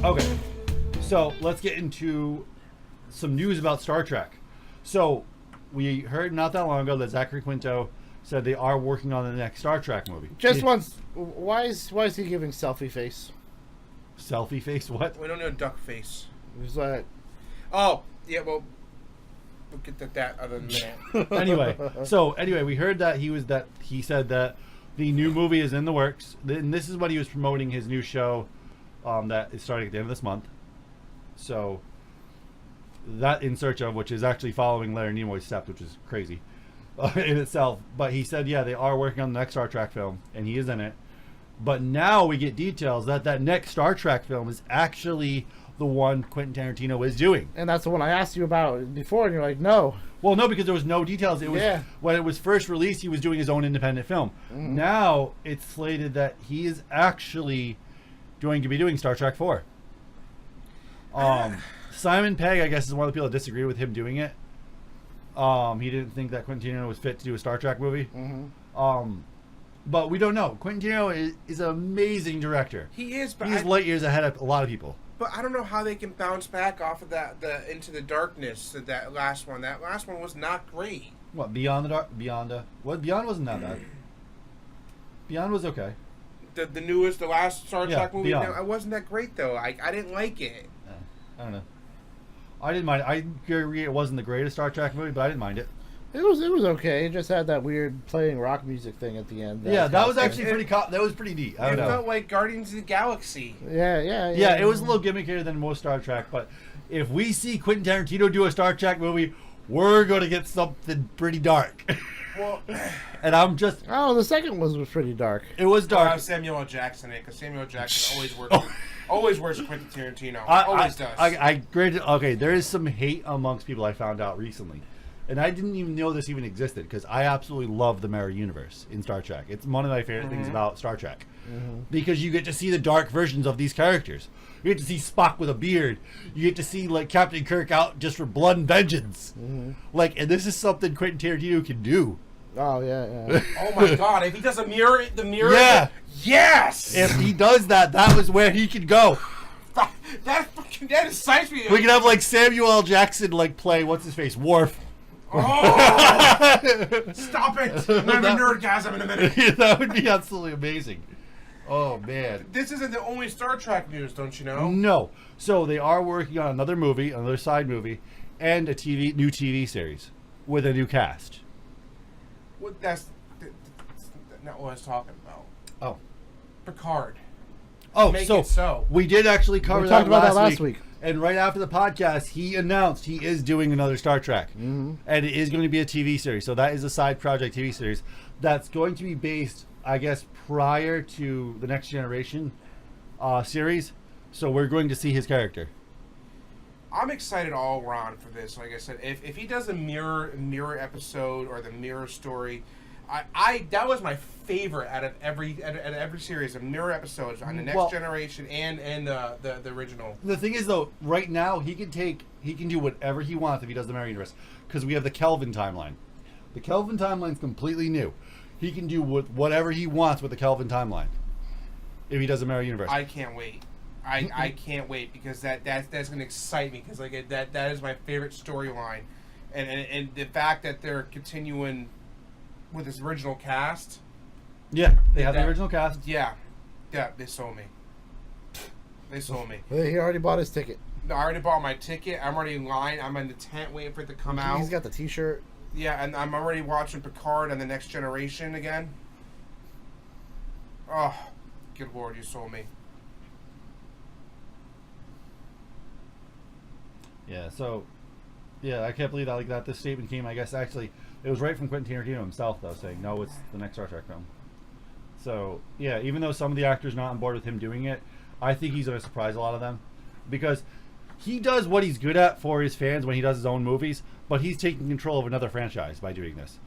Okay, so let's get into some news about Star Trek. So we heard not that long ago that Zachary Quinto said they are working on the next Star Trek movie. Just once, why is he giving selfie face? Selfie face? What? We don't need a duck face. He's like, oh yeah, well, we'll get to that other than that. anyway, we heard that he said that the new movie is in the works, and this is what he was promoting his new show that is starting at the end of this month. So that In Search Of, which is actually following Leonard Nimoy's steps, which is crazy in itself. But he said, yeah, they are working on the next Star Trek film, and he is in it. But now we get details that next Star Trek film is actually the one Quentin Tarantino is doing. and that's the one I asked you about before, and you're like, no. Well, no, because there was no details. It was when it was first released, he was doing his own independent film. Mm-hmm. Now it's slated that he is actually going to be doing Star Trek 4. Simon Pegg, I guess, is one of the people that disagreed with him doing it. He didn't think that Quentin Tarantino was fit to do a Star Trek movie. Mm-hmm. But we don't know. Quentin Tarantino is an amazing director. He is, but he's light years ahead of a lot of people. But I don't know how they can bounce back off of the Into the Darkness. That last one. That last one was not great. What, Beyond the Dark? Beyond wasn't that bad. Beyond was okay. The newest, the last Star Trek movie. Beyond. It wasn't that great though. I didn't like it. I don't know. I didn't mind it. I agree it wasn't the greatest Star Trek movie, but I didn't mind it. It was okay. It just had that weird playing rock music thing at the end. That was actually pretty. That was pretty neat. I don't know. Felt like Guardians of the Galaxy. Yeah. It was a little gimmickier than most Star Trek, but if we see Quentin Tarantino do a Star Trek movie, we're going to get something pretty dark. Well, and I'm just. Oh, the second one was pretty dark. It was dark. Samuel L. Jackson, because Samuel L. Jackson always works Quentin Tarantino. Always does. Okay, there is some hate amongst people I found out recently. And I didn't even know this even existed because I absolutely love the Mirror Universe in Star Trek. It's one of my favorite things about Star Trek. Mm-hmm. Because you get to see the dark versions of these characters. You get to see Spock with a beard. You get to see like Captain Kirk out just for blood and vengeance. Mm-hmm. And this is something Quentin Tarantino can do. Oh, yeah. Oh, my God. If he does the mirror... Yeah. Yes! If he does that was where he could go. That excites me. We can have, Samuel L. Jackson, play, what's-his-face, Worf. Oh! Stop it! I'm having nerdgasm in a minute. That would be absolutely amazing. Oh, man. This isn't the only Star Trek news, don't you know? No. So they are working on another movie, another side movie, and a new TV series with a new cast. Well, that's not what I was talking about. Oh. Picard. Oh, Make it so. We did actually cover that last week. And right after the podcast, he announced he is doing another Star Trek. Mm-hmm. And it is going to be a TV series. So that is a side project TV series that's going to be based, I guess, prior to the Next Generation series. So we're going to see his character. I'm excited all around for this. Like I said, if he does a mirror episode or the mirror story, I that was my favorite out of every series of mirror episodes on the Next Generation and the original. The thing is, though, right now he can do whatever he wants if he does the Mirror Universe, because we have the Kelvin timeline. The Kelvin timeline is completely new. He can do whatever he wants with the Kelvin timeline if he does the Mirror Universe. I can't wait. I can't wait because that's going to excite me because that is my favorite storyline, and the fact that they're continuing with this original cast. Yeah, they have the original cast. Yeah, they sold me. They sold me. He already bought his ticket. No, I already bought my ticket. I'm already in line. I'm in the tent waiting for it to come out. He's got the T-shirt. Yeah, and I'm already watching Picard and the Next Generation again. Oh, good Lord, you sold me. Yeah, so, I can't believe that this statement came, I guess, actually, it was right from Quentin Tarantino himself, though, saying, no, it's the next Star Trek film. So, yeah, even though some of the actors are not on board with him doing it, I think he's going to surprise a lot of them. Because he does what he's good at for his fans when he does his own movies, but he's taking control of another franchise by doing this.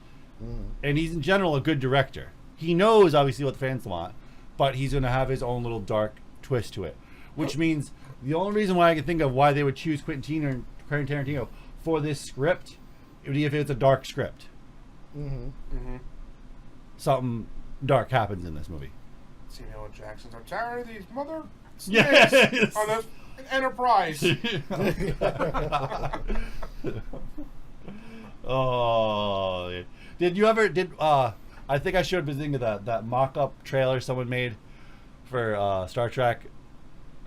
Mm. And he's, in general, a good director. He knows, obviously, what the fans want, but he's going to have his own little dark twist to it. Which means the only reason why I can think of why they would choose Quentin Tarantino for this script it would be if it's a dark script. Mm-hmm. Mm-hmm. Something dark happens in this movie. Samuel L. Jackson's. I'm tired of these mother Yes. snakes on this Enterprise. Oh, yeah. Did you ever I think I showed Bazinga that mock-up trailer someone made for Star Trek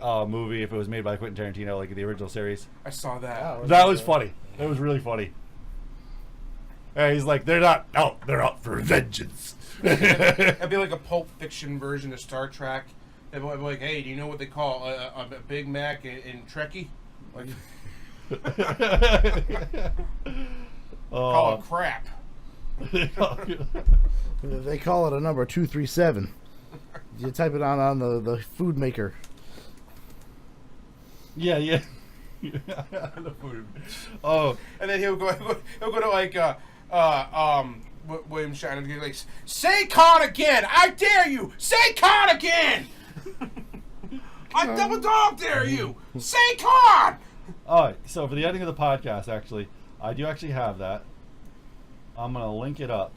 movie if it was made by Quentin Tarantino, like the original series. I saw that. Wow. That was funny. It was really funny. He's like, they're not out, they're out for vengeance. It'd be like a Pulp Fiction version of Star Trek. They'd be like, hey, do you know what they call a Big Mac in Trekkie? Like, call it crap. They call it a number 237. You type it on the food maker. Yeah. The food. Oh, And then he'll go to like William Shatner and be like, say con again! I dare you! Say con again! I double dog dare you! Say con! all right. So for the ending of the podcast, actually, I do actually have that. I'm gonna link it up.